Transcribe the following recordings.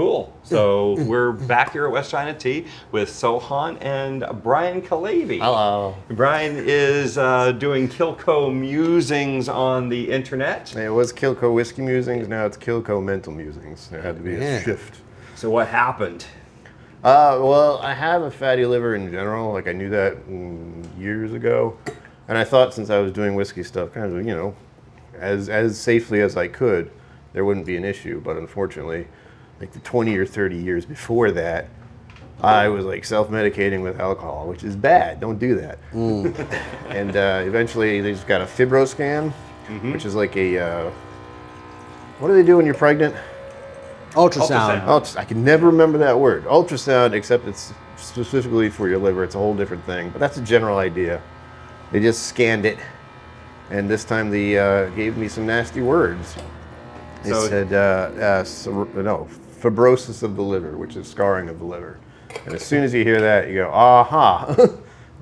Cool. So we're back here at West China Tea with Sohan and Brian Killavey. Hello. Brian is doing Killco Musings on the internet. It was Killco Whiskey Musings, now it's Killco Mental Musings. There had to be a shift. So what happened? Well, I have a fatty liver in general. Like, I knew that years ago. And I thought since I was doing whiskey stuff, kind of, you know, as safely as I could, there wouldn't be an issue. But unfortunately, like the 20 or 30 years before that, I was like self-medicating with alcohol, which is bad. Don't do that. And eventually they just got a FibroScan, which is like a, what do they do when you're pregnant? Ultrasound. I can never remember that word. Ultrasound, except it's specifically for your liver. It's a whole different thing, but that's a general idea. They just scanned it, and this time they gave me some nasty words. They said, fibrosis of the liver, which is scarring of the liver. And as soon as you hear that, you go, aha, I'm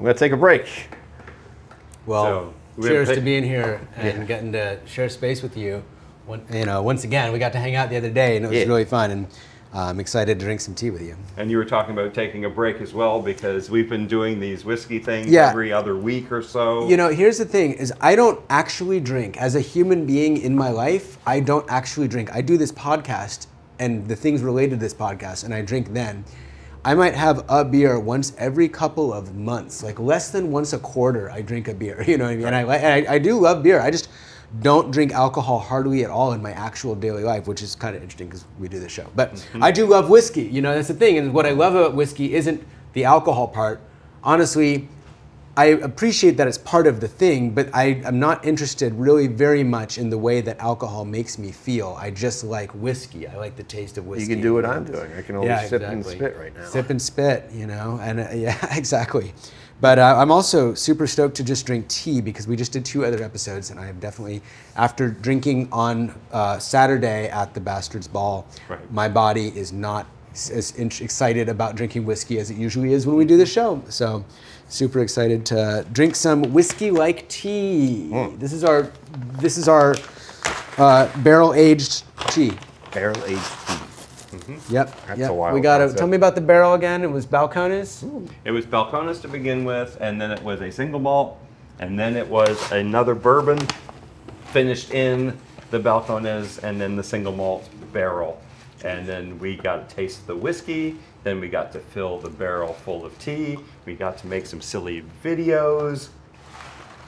going to take a break. Well, cheers to being here and getting to share space with you. Once again, we got to hang out the other day, and it was really fun, and I'm excited to drink some tea with you. And you were talking about taking a break as well, because we've been doing these whiskey things every other week or so. You know, here's the thing, is I don't actually drink. As a human being in my life, I don't actually drink. I do this podcast and the things related to this podcast, and I drink then. I might have a beer once every couple of months, like less than once a quarter I drink a beer, you know what I mean? Right. And I do love beer. I just don't drink alcohol hardly at all in my actual daily life, which is kind of interesting because we do this show. But I do love whiskey, you know, that's the thing. And what I love about whiskey isn't the alcohol part. Honestly, I appreciate that it's part of the thing, but I am not interested really very much in the way that alcohol makes me feel. I just like whiskey. I like the taste of whiskey. You can do what I'm doing. I can only sip and spit right now. Sip and spit, you know, and yeah, exactly. But I'm also super stoked to just drink tea because we just did 2 other episodes, and I am definitely, after drinking on Saturday at the Bastards Ball, my body is not as excited about drinking whiskey as it usually is when we do the show. So super excited to drink some whiskey-like tea. This is our barrel-aged tea. Barrel-aged tea. Yep. That's a wild concept. Tell me about the barrel again. It was Balcones? It was Balcones to begin with, and then it was a single malt, and then it was another bourbon finished in the Balcones, and then the single malt barrel. And then we got to taste the whiskey, then we got to fill the barrel full of tea, we got to make some silly videos.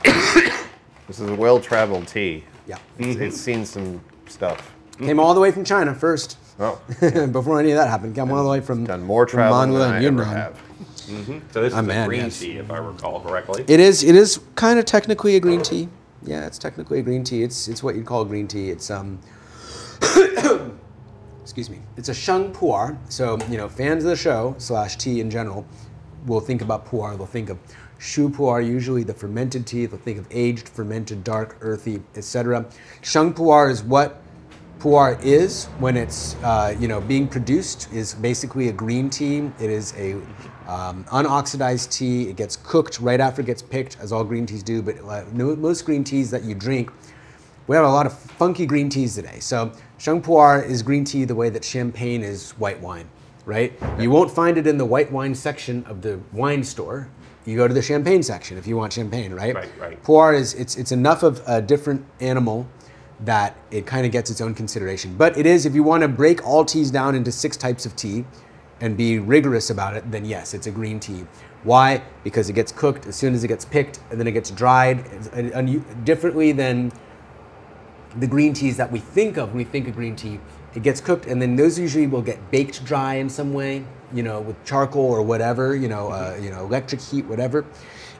This is a well-traveled tea. Yeah. It's seen some stuff. Came all the way from China first. Oh. Before any of that happened. Came all the way from done more traveling than I ever have. So this is a green tea, if I recall correctly. It is kind of technically a green tea. Yeah, it's technically a green tea. It's what you'd call a green tea. It's excuse me. It's a Sheng Pu'er. So, you know, fans of the show / tea in general will think about pu'er. They'll think of Sheng Pu'er, usually the fermented tea. They'll think of aged, fermented, dark, earthy, etc. Sheng Pu'er is what pu'er is when it's being produced. Is basically a green tea. It is a unoxidized tea. It gets cooked right after it gets picked, as all green teas do. But most green teas that you drink, we have a lot of funky green teas today. So Sheng Pu'er is green tea the way that champagne is white wine, right? You won't find it in the white wine section of the wine store. You go to the champagne section if you want champagne, right? Right. Pu'er is it's enough of a different animal that it kind of gets its own consideration. But it is, if you want to break all teas down into 6 types of tea and be rigorous about it, then yes, it's a green tea. Why? Because it gets cooked as soon as it gets picked, and then it gets dried differently than the green teas that we think of when we think of green tea. It gets cooked, and then those usually will get baked dry in some way, you know, with charcoal or whatever, electric heat, whatever.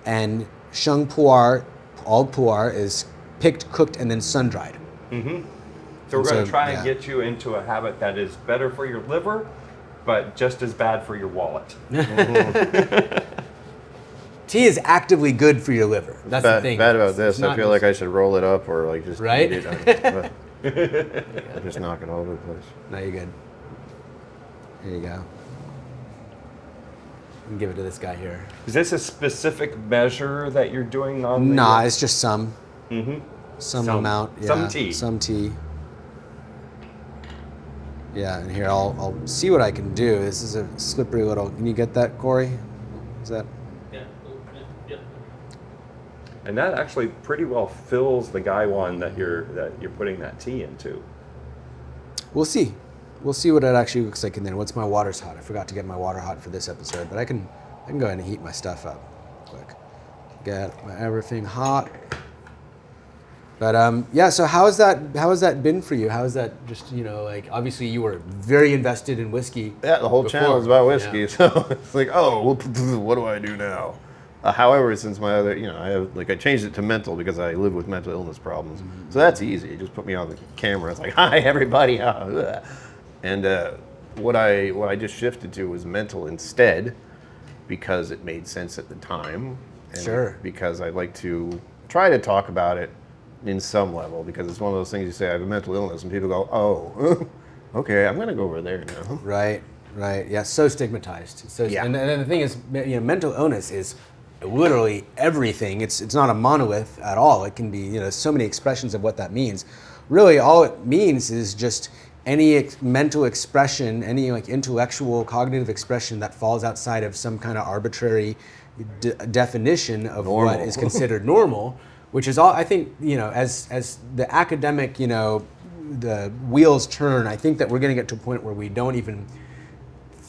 And Sheng Pu'er, all pu'er, is picked, cooked, and then sun-dried. So we're going to try and get you into a habit that is better for your liver, but just as bad for your wallet. Tea is actively good for your liver. That's the thing. Bad about this, I feel like I should roll it up or like just eat it. Just knock it all over the place. No, you're good. There you go. And give it to this guy here. Is this a specific measure that you're doing on the... Nah, it's just some amount. Yeah, some tea. Some tea. Yeah, and here I'll see what I can do. This is a slippery little. Can you get that, Corey? Is that? Yeah. And that actually pretty well fills the gaiwan that you're putting that tea into. We'll see. We'll see what it actually looks like in there. Once my water's hot, I forgot to get my water hot for this episode, but I can go ahead and heat my stuff up quick. Get my everything hot. But yeah, so how has that been for you? How is that just, you know, like, obviously you were very invested in whiskey. Yeah, the whole channel is about whiskey, Yeah. so it's like, oh, what do I do now? However, since my other, you know, I changed it to mental because I live with mental illness problems. So that's easy. You just put me on the camera. It's like, hi, everybody. And what I just shifted to was mental instead because it made sense at the time. And Sure. because I like to try to talk about it in some level, because it's one of those things you say, I have a mental illness, and people go, oh, okay, I'm going to go over there now. Right, right. Yeah, so stigmatized. So, Yeah. And the thing is, you know, mental illness is literally everything. It's not a monolith at all. It can be, you know, so many expressions of what that means. Really, all it means is just any mental expression, any like intellectual, cognitive expression that falls outside of some kind of arbitrary definition of Normal. what is considered normal, which is all, I think, you know, as the academic, you know, the wheels turn, I think that we're going to get to a point where we don't even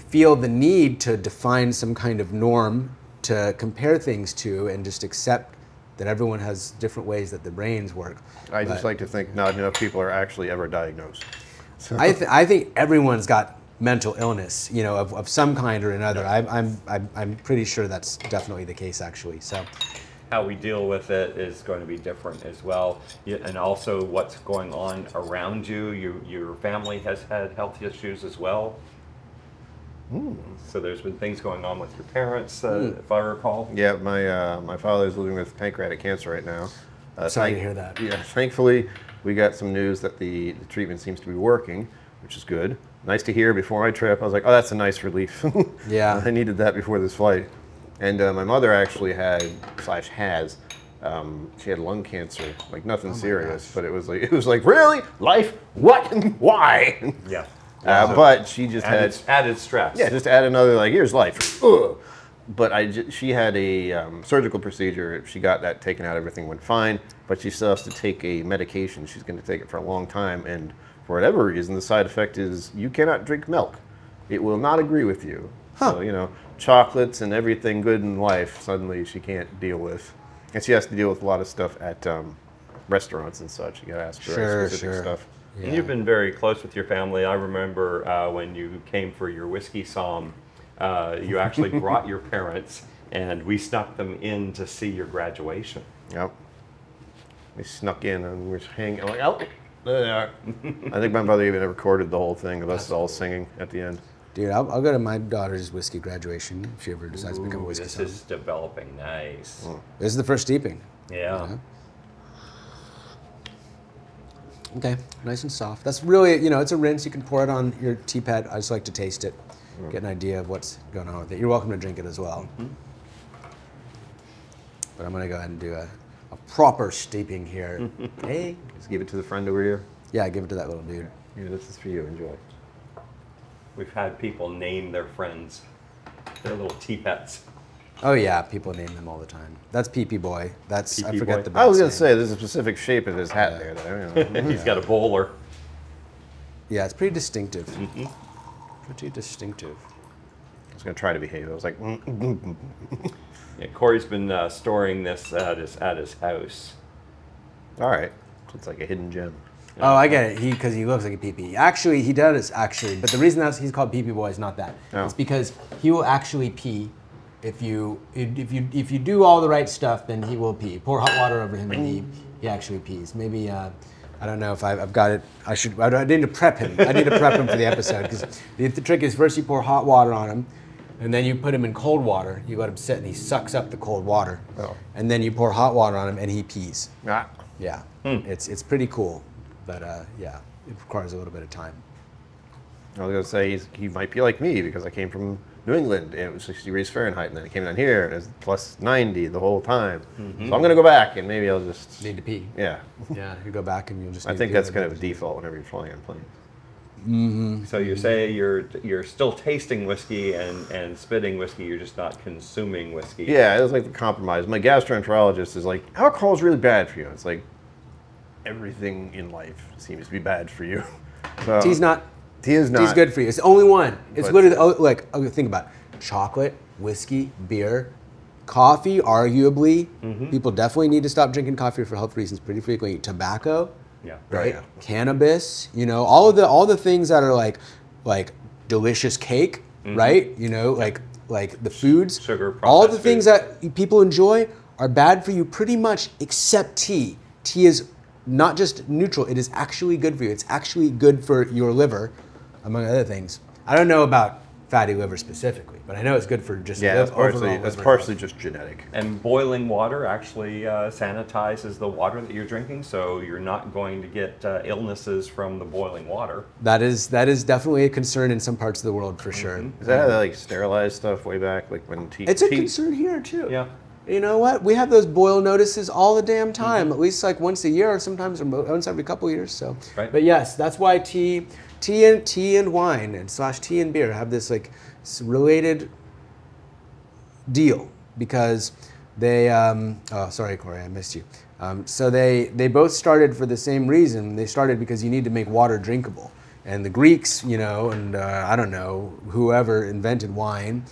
feel the need to define some kind of norm to compare things to, and just accept that everyone has different ways that the brains work. I just like to think not enough people are actually ever diagnosed. So. I think everyone's got mental illness, you know, of some kind or another. I'm pretty sure that's definitely the case, actually. So. How we deal with it is going to be different as well, and also what's going on around you. Your family has had health issues as well. So there's been things going on with your parents, if I recall. Yeah, my father's living with pancreatic cancer right now. Sorry to hear that. Yeah, thankfully we got some news that the treatment seems to be working, which is good. Nice to hear before my trip. I was like, oh, that's a nice relief. Yeah. I needed that before this flight. And my mother actually has, she had lung cancer, like nothing serious, but it was like, really? Life? What? Why? Yeah. But she just had added stress. Yeah, just add another, like, here's life. Ugh. But she had a surgical procedure. She got that taken out. Everything went fine. But she still has to take a medication. She's going to take it for a long time. And for whatever reason, the side effect is you cannot drink milk. It will not agree with you. Huh. So, you know, chocolates and everything good in life, suddenly she can't deal with. And she has to deal with a lot of stuff at restaurants and such. You got to ask for specific stuff. Yeah. And you've been very close with your family. I remember when you came for your whiskey somm, you actually brought your parents, and we snuck them in to see your graduation. Yep. We snuck in and we're hanging. I'm like, oh, there they are. I think my mother even recorded the whole thing of us all singing at the end. Dude, I'll go to my daughter's whiskey graduation if she ever decides to become a whiskey This somm. is developing nice. This is the first steeping. Yeah. You know? Okay, nice and soft. That's really, you know, it's a rinse. You can pour it on your teapot. I just like to taste it, get an idea of what's going on with it. You're welcome to drink it as well. But I'm going to go ahead and do a proper steeping here. Hey. Just give it to the friend over here. Yeah, give it to that little dude. Yeah, this is for you. Enjoy. We've had people name their friends, their little teapots. Oh yeah, people name them all the time. That's Pee-Pee Boy. That's, I Pee-Pee forget Boy. the I was best going to name. say, there's a specific shape of his hat there. Though, you know. He's got a bowler. Yeah, it's pretty distinctive. Pretty distinctive. I was going to try to behave. I was like, Yeah, Corey's been storing this at his house. all right. So it's like a hidden gem. Oh, I get it. Because he looks like a pee-pee. Actually, he does actually. But the reason that he's called Pee-Pee Boy is not that. Oh. It's because he will actually pee. If you do all the right stuff, then he will pee. Pour hot water over him, and he actually pees. Maybe I don't know if I've got it. I need to prep him. I need to prep him for the episode, because the trick is first you pour hot water on him, and then you put him in cold water. You let him sit, and he sucks up the cold water. Oh. And then you pour hot water on him, and he pees. Ah. Yeah, it's pretty cool, but yeah, it requires a little bit of time. I was going to say he might be like me because I came from New England and it was 60 degrees Fahrenheit, and then I came down here and it was plus 90 the whole time. So I'm going to go back and maybe I'll just Need to pee. Yeah. Yeah, you go back and you'll just. I think that's kind of a default whenever you're flying on planes. So you say you're still tasting whiskey and spitting whiskey. You're just not consuming whiskey. Yeah, it was like the compromise. My gastroenterologist is like, alcohol is really bad for you. It's like, everything in life seems to be bad for you. So, Tea's not. Tea is not. Tea's good for you. It's the only one. It's But- literally like think about it. Chocolate, whiskey, beer, coffee. Arguably, people definitely need to stop drinking coffee for health reasons pretty frequently. Tobacco, Yeah. right? yeah. Cannabis. You know, all the things that are like delicious cake, right? You know, like the foods. Sugar, all the processed things foods. that people enjoy are bad for you pretty much except tea. Tea is not just neutral, it is actually good for you. It's actually good for your liver, among other things. I don't know about fatty liver specifically, but I know it's good for just Yeah, that's overall partially, liver that's health. partially just genetic. And boiling water actually sanitizes the water that you're drinking, so you're not going to get illnesses from the boiling water. That is definitely a concern in some parts of the world for sure. Is that how they like sterilized stuff way back, like when tea? It's a tea- concern here too. Yeah. You know what? We have those boil notices all the damn time, at least like once a year, or sometimes once every couple years. So, Right. But yes, that's why tea and wine and / tea and beer have this like related deal because they. Oh, sorry, Corey, I missed you. So they both started for the same reason. They started because you need to make water drinkable. And the Greeks, you know, and I don't know, whoever invented wine,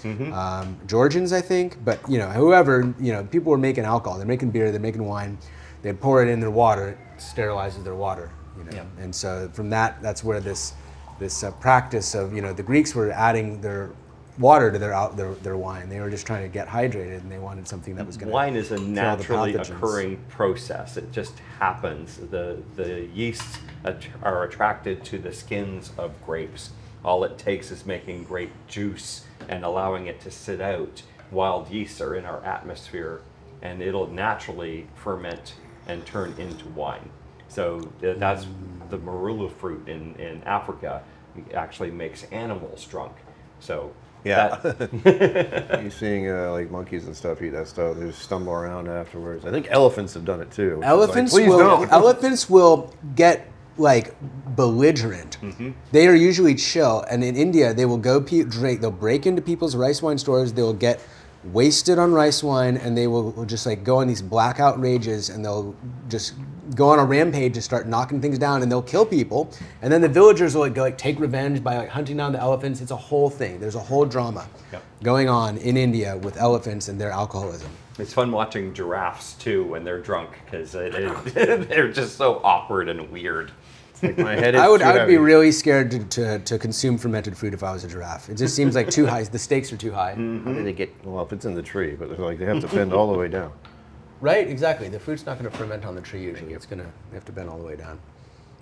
Georgians, I think, but, you know, whoever, you know, people were making alcohol. They're making beer, they're making wine. They pour it in their water, it sterilizes their water, you know. Yeah. And so from that's where this practice of, you know, the Greeks were adding their water to their wine. They were just trying to get hydrated, and they wanted something that was going to Wine is a kill the naturally pathogens. occurring process. It just happens. The yeasts are attracted to the skins of grapes. All it takes is making grape juice and allowing it to sit out. Wild yeasts are in our atmosphere, and it'll naturally ferment and turn into wine. So that's the marula fruit in Africa actually makes animals drunk. So Yeah. that- You're seeing like monkeys and stuff eat that stuff. They just stumble around afterwards. I think elephants have done it too. which is like, Elephants please will don't. elephants will get like belligerent. They are usually chill, and in India they will go drink. They'll break into people's rice wine stores. They will get wasted on rice wine, and they will just like go on these blackout rages, and they'll just go on a rampage and start knocking things down, and they'll kill people. And then the villagers will go take revenge by like hunting down the elephants. It's a whole thing. There's a whole drama Yep. going on in India with elephants and their alcoholism. It's fun watching giraffes too when they're drunk because they're just so awkward and weird. Like, my head is I would too be heavy. really scared to consume fermented food if I was a giraffe. It just seems like too high. The stakes are too high. How did they get? Well, if it's in the tree, but they're like they have to bend all the way down. Right, exactly. The fruit's not going to ferment on the tree usually. They have to bend all the way down.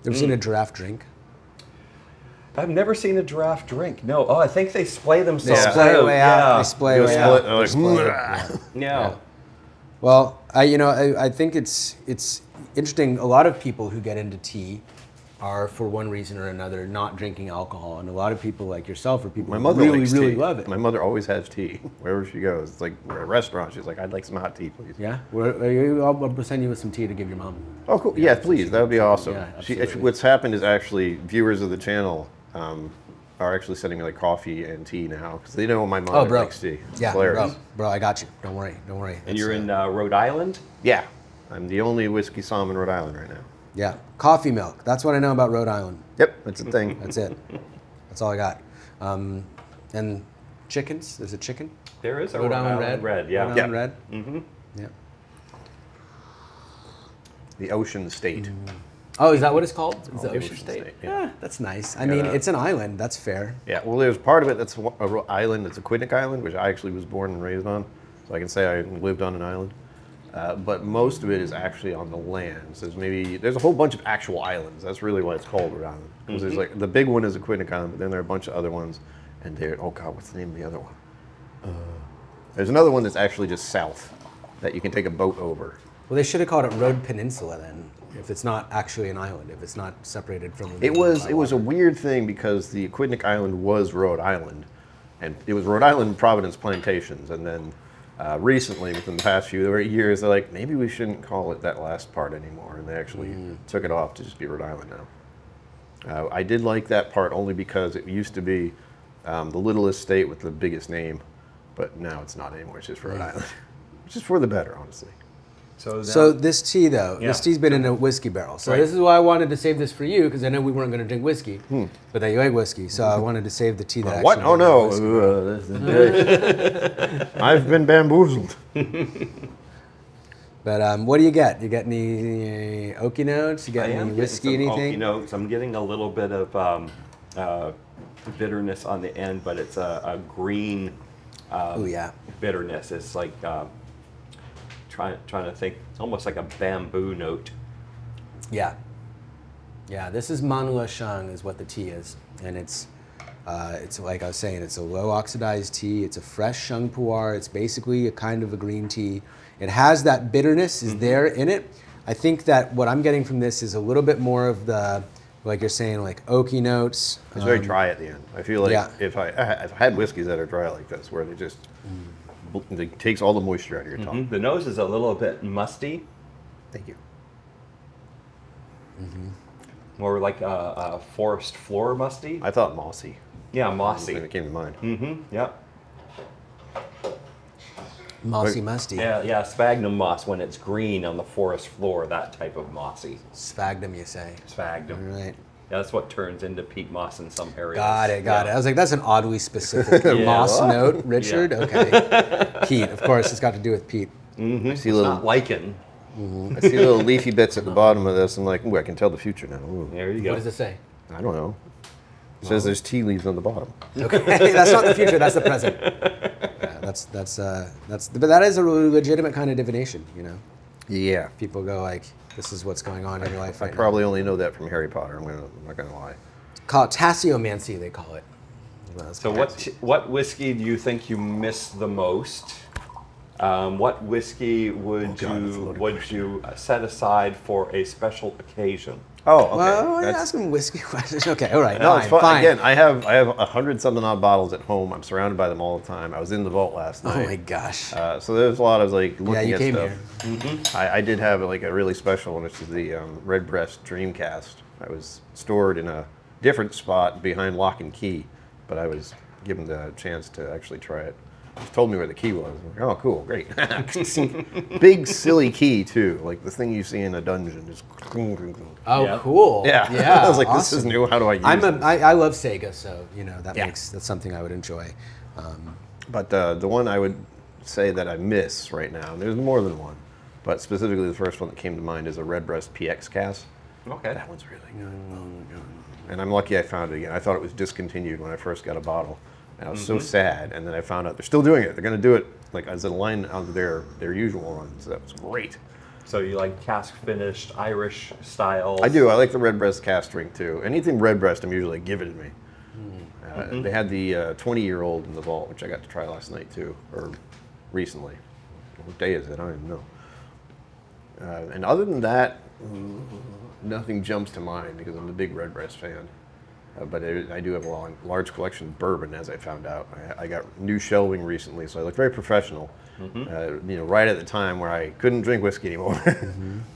Ever seen a giraffe drink? I've never seen a giraffe drink. No. Oh, I think they splay themselves Yeah. Splay out. way out. Yeah. They splay Go way split, out. like, Splay. Yeah. Well, I think it's interesting. A lot of people who get into tea are, for one reason or another, not drinking alcohol, and a lot of people like yourself are people My who mother really, likes really tea. love it. My mother always has tea wherever she goes. It's like we're at a restaurant. She's like, "I'd like some hot tea, please." Yeah, I'll send you with some tea to give your mom. Oh, cool. Yeah, please. That would be awesome. Yeah, She, absolutely. what's happened is actually viewers of the channel are actually sending me like coffee and tea now because they know my mother Oh, bro. likes tea. It's Yeah, hilarious. bro, I got you. Don't worry. And you're in Rhode Island? Yeah, I'm the only whiskey somm in Rhode Island right now. Yeah, coffee milk. That's what I know about Rhode Island. Yep, that's a thing. That's it. That's all I got. And chickens. There's a chicken. There is a Rhode Island Red. yeah. Rhode Yeah. Island Red. Mm-hmm. Yeah. The Ocean State. Oh, is that what it's called? Is called it Ocean State? yeah. That's nice. I mean, it's an island. That's fair. Yeah, well, there's part of it that's a island. It's a Quidnick Island, which I actually was born and raised on, so I can say I lived on an island. But most of it is actually on the land. So there's a whole bunch of actual islands. That's really why it's called Rhode Island. Because there's like the big one is a Quidnick Island, but then there are a bunch of other ones, and oh god, what's the name of the other one? There's another one that's actually just south that you can take a boat over. Well, they should have called it Rhode Peninsula then, if it's not actually an island, if it's not separated from the It was a weird thing because the Quidnick Island was Rhode Island, and it was Rhode Island Providence Plantations, and then recently, within the past few years, they're like, maybe we shouldn't call it that last part anymore, and they actually took it off to just be Rhode Island now. I did like that part only because it used to be the littlest state with the biggest name, but now it's not anymore. It's just Rhode Island. Which is for the better, honestly. So this tea, though, this tea's been in a whiskey barrel. So this is why I wanted to save this for you, because I know we weren't going to drink whiskey, but that you like whiskey. So I wanted to save the tea that What? actually... Oh, no. I've been bamboozled. But what do you get? You get any oaky notes? You got any whiskey, anything? Oaky notes. I'm getting a little bit of bitterness on the end, but it's a green bitterness. It's like... trying to think, almost like a bamboo note. Yeah. Yeah, this is Manula Sheng is what the tea is. And it's like I was saying, it's a low oxidized tea. It's a fresh Sheng Pu'er. It's basically a kind of a green tea. It has that bitterness is there in it. I think that what I'm getting from this is a little bit more of the, like you're saying, like oaky notes. It's very dry at the end. I feel like if I've had whiskeys that are dry like this, where they just... It takes all the moisture out of your tongue. The nose is a little bit musty. Thank you. More like a forest floor musty. I thought mossy. Yeah, mossy. It came to mind. Yep. Mossy musty. Yeah, sphagnum moss when it's green on the forest floor, that type of mossy. Sphagnum, you say. Sphagnum. All right. Yeah, that's what turns into peat moss in some areas. Got it. I was like, that's an oddly specific moss note, Richard. Okay. Peat, of course, it's got to do with peat. I see Not lichen. I see little leafy bits at the bottom of this. I'm like, ooh, I can tell the future now. Ooh. There you go. What does it say? I don't know. It says there's tea leaves on the bottom. Okay, that's not the future. That's the present. Yeah, but that is a really legitimate kind of divination, you know. Yeah. People go like, this is what's going on in your life I right probably only know that from Harry Potter. I'm not gonna lie. Call it tasseomancy, they call it. So what whiskey do you think you miss the most? What whiskey would you set aside for a special occasion? Oh, okay. Well, you're asking whiskey questions. Okay, all right. No, it's fine. Fine. Again, I have 100-something odd bottles at home. I'm surrounded by them all the time. I was in the vault last night. Oh my gosh. So there's a lot of like looking you at came stuff. here. I did have like a really special one, which is the Redbreast Dreamcast. I was stored in a different spot behind lock and key, but I was given the chance to actually try it. He told me where the key was. I'm like, oh, cool, great. Big, silly key, too. Like the thing you see in a dungeon. Just Oh, cool. Yeah. Yeah. I was like, awesome. this is new. How do I use it? I love Sega, so, you know, that's something I would enjoy. But the one I would say that I miss right now, and there's more than one, but specifically the first one that came to mind is a Redbreast PX cask. Okay. That one's really good. And I'm lucky I found it again. I thought it was discontinued when I first got a bottle. And I was so sad, and then I found out they're still doing it. They're going to do it like as a line of their usual runs. That was great. So you like cask finished Irish style? I do. I like the Redbreast cask drink too. Anything Redbreast, I'm usually give it to me. They had the 20-year-old in the vault, which I got to try last night too, or recently. What day is it? I don't even know. And other than that, nothing jumps to mind because I'm a big Redbreast fan. But I do have a large collection of bourbon, as I found out. I got new shelving recently, so I look very professional. You know, right at the time where I couldn't drink whiskey anymore.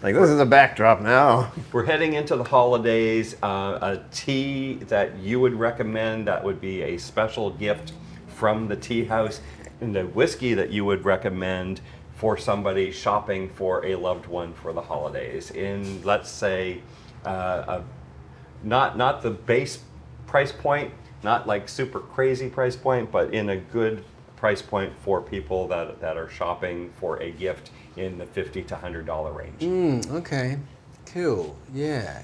Like, this is a backdrop now. We're heading into the holidays. A tea that you would recommend that would be a special gift from the tea house, and the whiskey that you would recommend for somebody shopping for a loved one for the holidays. In, let's say, not the base price point, not like super crazy price point, but in a good price point for people that are shopping for a gift in the $50 to $100 range. Okay, cool. Yeah.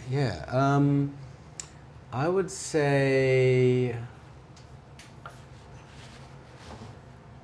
I would say,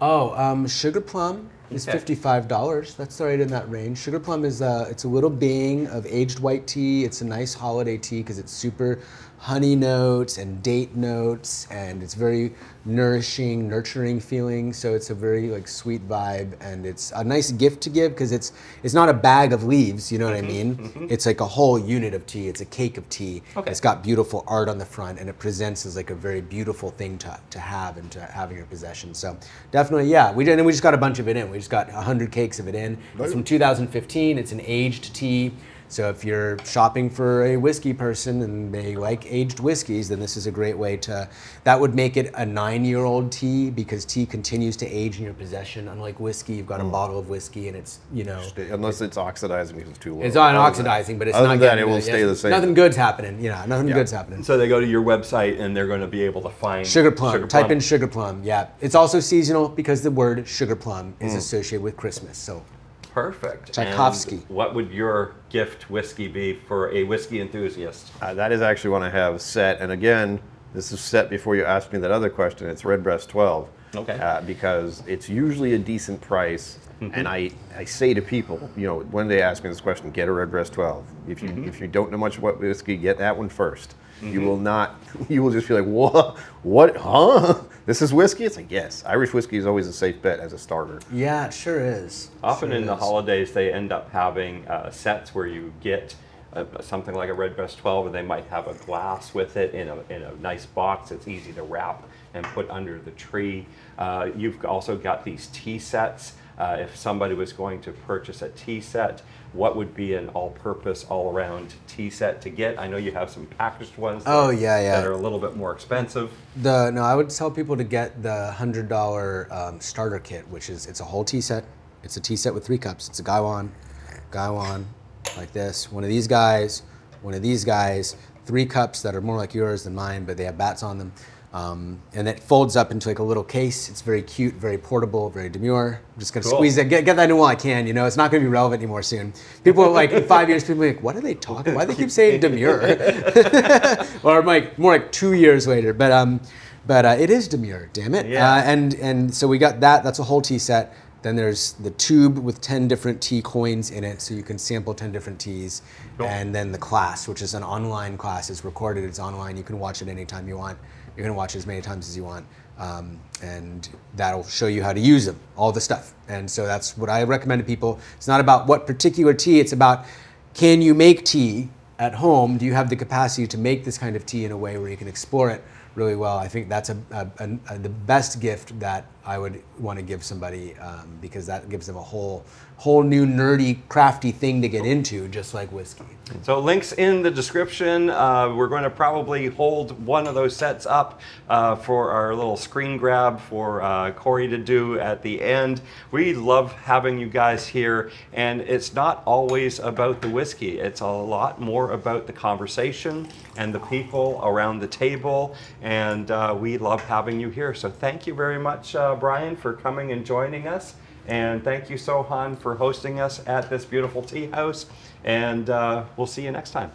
Sugar Plum is $55. That's right in that range. Sugar Plum is it's a little bing of aged white tea. It's a nice holiday tea because it's super honey notes and date notes, and it's very nourishing, nurturing feeling. So it's a very like sweet vibe, and it's a nice gift to give because it's not a bag of leaves. You know what I mean? It's like a whole unit of tea. It's a cake of tea. Okay. It's got beautiful art on the front, and it presents as like a very beautiful thing to have and to have in your possession. So definitely, yeah. We just got a bunch of it in. We just got 100 cakes of it in. It's from 2015. It's an aged tea. So if you're shopping for a whiskey person and they like aged whiskeys, then this is a great way to, that would make it a 9-year-old tea, because tea continues to age in your possession. Unlike whiskey, you've got a bottle of whiskey and it's, you know. Unless it's oxidizing because it's too low. It's not oxidizing, but it's other not than that, getting it will stay the same. Nothing good's happening. Yeah, nothing good's happening. So they go to your website and they're going to be able to find Sugar plum. Type in sugar plum. Yeah, it's also seasonal because the word sugar plum is associated with Christmas. So. Perfect. Tchaikovsky. And what would your gift whiskey be for a whiskey enthusiast? That is actually one I have set. And again, this is set before you ask me that other question. It's Redbreast 12. Okay. Because it's usually a decent price. And I say to people, you know, when they ask me this question, get a Redbreast 12. If you don't know much about whiskey, get that one first. You will not, you will just be like, what, huh? This is whiskey? It's like, yes. Irish whiskey is always a safe bet as a starter. Yeah, it sure is. Often in the holidays, they end up having sets where you get something like a Redbreast 12, and they might have a glass with it in a nice box. It's easy to wrap and put under the tree. You've also got these tea sets. If somebody was going to purchase a tea set, what would be an all-purpose, all-around tea set to get? I know you have some packaged ones that are a little bit more expensive. No, I would tell people to get the $100 starter kit, which is, it's a whole tea set. It's a tea set with 3 cups. It's a gaiwan, like this. One of these guys, 3 cups that are more like yours than mine, but they have bats on them. And it folds up into like a little case. It's very cute, very portable, very demure. I'm just gonna squeeze it, get that in while I can. You know, it's not gonna be relevant anymore soon. People like in 5 years, people are like, what are they talking? Why do they keep saying demure? Or like more like 2 years later. But it is demure, damn it. Yeah. And so we got that. That's a whole tea set. Then there's the tube with 10 different tea coins in it, so you can sample 10 different teas. Cool. And then the class, which is an online class. It's recorded, it's online. You can watch it anytime you want. You're gonna watch it as many times as you want. And that'll show you how to use them, all the stuff. And so that's what I recommend to people. It's not about what particular tea, it's about, can you make tea at home? Do you have the capacity to make this kind of tea in a way where you can explore it really well? I think that's the best gift that I would want to give somebody, because that gives them a whole new nerdy, crafty thing to get into, just like whiskey. So links in the description. We're going to probably hold one of those sets up for our little screen grab for Corey to do at the end. We love having you guys here, and it's not always about the whiskey. It's a lot more about the conversation and the people around the table, and we love having you here. So thank you very much, Brian, for coming and joining us. And thank you, Sohan, for hosting us at this beautiful tea house. And we'll see you next time.